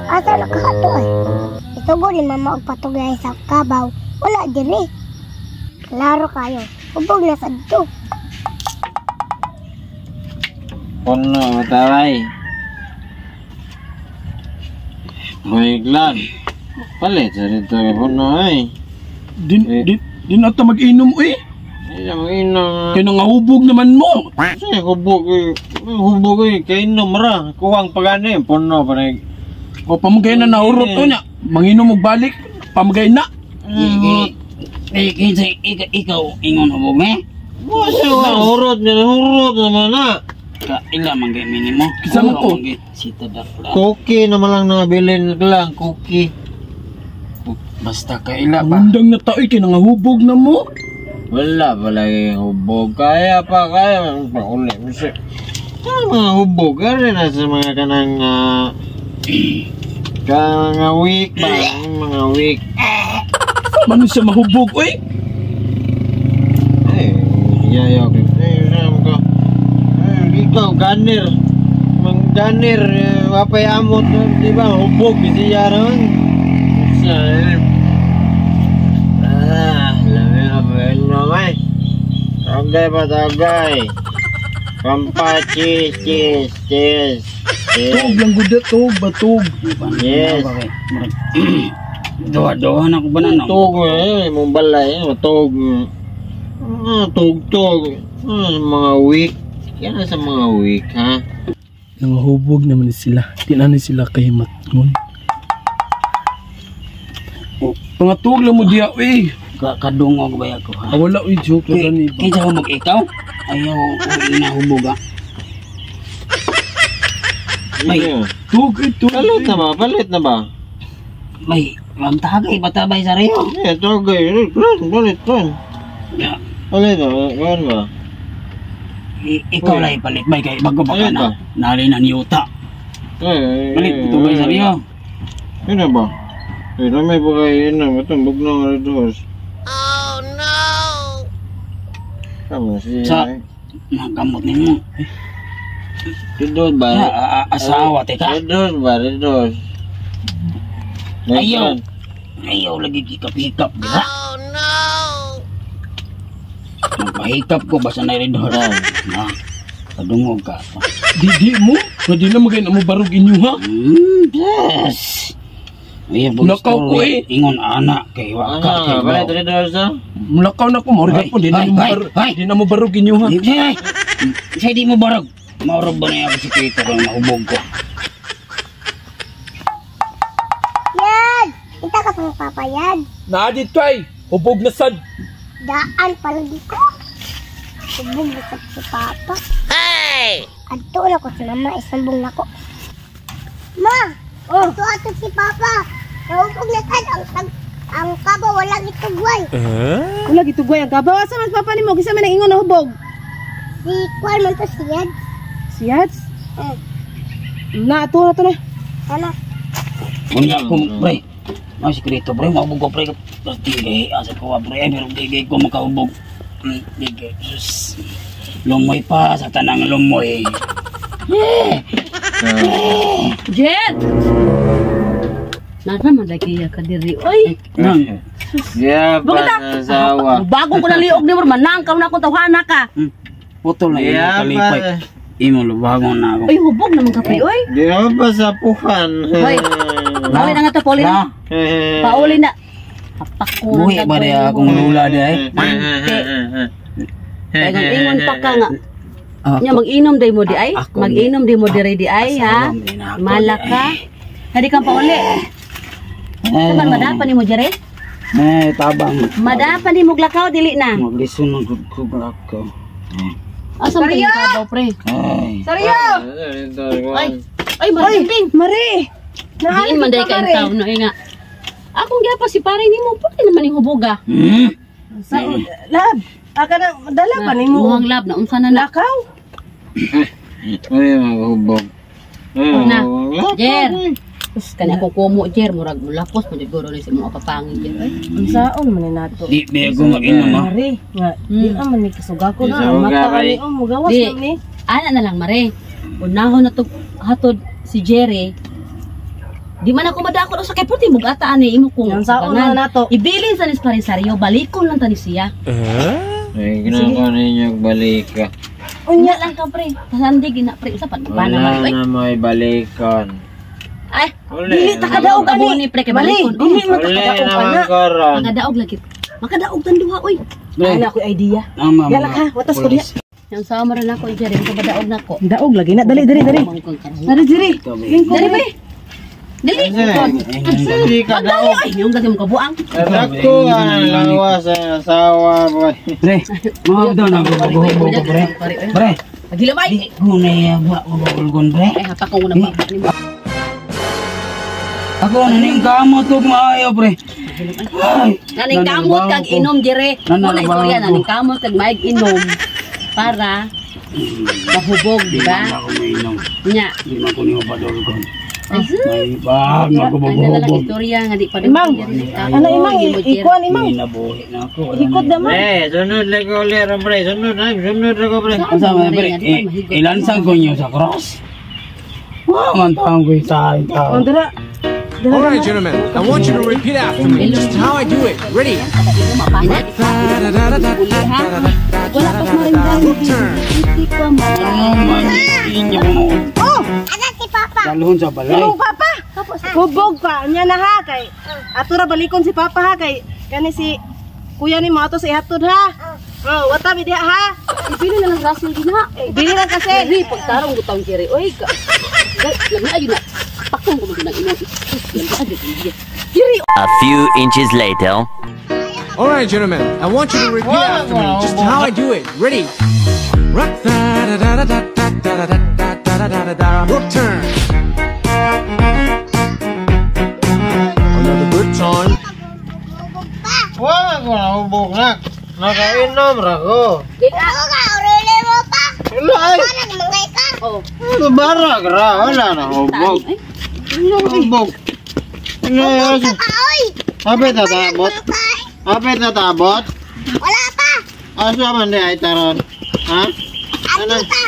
Asa nakahato ay. Itubo ni mama og patugay sa kabaw. Wala diri. Klaro kayo. Ubog na sa dito. Puno mataway. Maiglan. Palit sa dito puno ay. Din ata mag-inom eh. Ay, mag-inom. Kaya nangahubog naman mo. Ay, hubog eh. Kaya inom ra. Kuwang pagani. Puno pa rin. O pamagay na nahurot to niya. Manginom mo balik. Pamagay na. Ikaw ingon hubog eh? Hurot naman na. Ila man gay minimo. Kisa mo to? Sita dakla. Cookie naman lang nabilin ko lang. Cookie. Basta ka ila pa. Undang na tao kaya nangahubog na mo. Wala pala yung hubog. Kaya pauli. Mga hubog. Kaya na sa mga kanang week ba? Mga week. Mano siya mahubog eh. Ay, yayaw. Ikaw, ganir. Mang ganir. Wapay amot. Diba? Hubog. Siya naman. Lami na ba yun naman? Tagay pa tagay. Kampa, cheese. Tug lang guda, tug, batug. Yes. Doha na ko ba na no? Tug mong balay. Tug. Tug. Mga week. Yan sa mga week, ha? Nangahubog naman sila. Tinanay sila kahimat ngun. Mga tug lang mo diya eh. Kadungog ba ako ha? Wala eh, joke lang ni ba? Kinsa hubog ikaw? Ayaw inahubog ah. May Tug eh, tug. Palit na ba? may magtagay batabay sa riyo. Tagay. Palit. Palit na, gano'n ba? Ikaw lang ipalit bay kay bago pa ka Palit ba? na. Nari na niyuta. Palit batabay sa riyo. Yun na ba? Ay, may bagay yun na. Matumbog na nga rin. Oh no! Tama siya. Sa nagamot ninyo. Ridos ba? Asawa teka. Ridos ba? Ayaw lagi hikap-hikap diha. Oh no! Magpahikap ko basta na rin doon. Na, kadungog ka. Di mo? Pwede na magay na mo barog inyo ha? Yes! Mulakaw ko eh. Ingon anak kay waka. Palit Ridos ha? Mulakaw na ko, maurigat po. Di na mo barog inyo ha? Say di mo barog. Maurog ba na ako si Kito kung mahubog ko? Yan! Kita ka pang papayad. Naadit ko ay. Hubog na sad. Daan palagi ko. Subong na sa si Papa. Hey! Adto na ko sa mama, isambong na ko. Ma! Ato si Papa. Nahubog na sad ang kaba walang itugway. Wala gitugway ang kabaw. Asa man papa nimo kisa man ingon na hubog? Si Kwan man to siyad. Siyats? Na to na. Ano? Unya ko pre. Mas sikreto pre, mahubog ko pre. Pasti asa ko pre, pero gigay ko makahubog. Gigay. Lumoy pa sa tanang lumoy. Jet! Nasa man lagi ka diri. Oy! Yeah, pa sawa. Bago ko na liog ni mo, manangkaw na ako tawhana ka. Putol na yung kalipay. Imo lubagon na ako. Oy, hubog naman ka pre, oy. Di naman pa sa puhan. Oy, pauli na nga to, pauli na. Pauli na. Kapako Buhi ba rin akong lula di ay? Kaya ingon pa ka nga. Nya mag-inom day mo di ay? Mag-inom day mo di ay ha? Malaka. Hadi kang pauli. Saban madapan ni mo jere? Tabang. Madapan ni mo glakaw dili na. Maglison ng kukulak ko. Asa man yung kabaw pre? Saryo! Ay, Maring! Mari! Diin man day kayong tao no nga. Akong gyapa si pare nimo, pati naman yung huboga. Sa lab. Aka na dala pa nimo. Muhang lab na unsa na lakaw? Ay, maghubog. Na. Jer. Kanya ko kumo jer murag mulapos mo siguro ni sa mga papangin jer. Unsaon man nato? Di ko mag-inom ha. Mari, nga di man ni kasuga ko na mata ani mo gawas ni. Ana na lang mare. unahon na to hatod si Jerry. Di man ako madakot o sa kay puti mugataan ni imo kung Yan sa una na to. ibilin sa nis parisaryo, balikon lang tani siya. Ay, ginagawa ninyo balika. Unya lang ka pre, pasandig na pre sa Wala panbana na may balikan. Ay, Uli. takadaog ka ni pre kay balikon. Dili mo Uli takadaog ka naman na. karon. Makadaog lagi. Makadaog tan duha oy. Ana ko idea. Tama Yala ka, watas ko diya. Yang sama rin ako Jerry, kabadaog nako. Daog lagi na, dali. Dali, diri. Dali pre. Dali. Hindi ka daw. Ay, yung gagawin mo kabuang. Ako ang lawa sa asawa, boy. Pre, mga daw na bubuhubog ko, pre. Pre, Agilabay. gunay ba ulgon, pre. Ay, hapak ko na ba? Ako naning kamot ug maayo, pre. Ay, Naning kamot kag inom dire. Muna istorya naning kamot kag maig inom para mahubog, di ba? Ako mainom. Nya. Di man ko ni upadolgon. Ay, May bag ano lang magbubuhubog. istorya nga di pa rin. Imang, ano imang, ikuan imang. Nabuhi na ako. Ikot naman. Sunod lang ko ulit, pre. Sunod lang ko, pre. Ang sama, pre, ilansang ko niyo sa cross. Wow, man taong ko sa akin tao. O, dara. All right, gentlemen, I want you to repeat after me. Just how I do it. Ready? Wala pa maring Turn. Hindi pa Inyo mo. Oh, Ano si Papa? Dalhon sa balay. tulong papa. Hubog pa, nya na ha kay. Atura balikon si papa ha kay. Kani si kuya ni mo ato sa ihatod ha. Oh, wata mi diha ha. Ipili na lang rasil din ha. Dili lang kasi. Jerry, pagtarong gutang Jerry. Oy, lang na ayun na. Pakong ko ng inom. Lang na ayun. Jerry, A few inches later. All right, gentlemen, I want you to repeat after me. Just how I do it. Ready? Hook turn. Another good time. Wala ko na hubog na. Nakainom ra ko. Ako ka, uruli mo pa. Wala ay. Parang mangay ka. Barag ra. Wala na hubog. Hubog. Wala ay. Kaoy. Apit na tabot. Apit na tabot. Wala pa. Asa man di ay taron. Ha? Ano Ano? pa?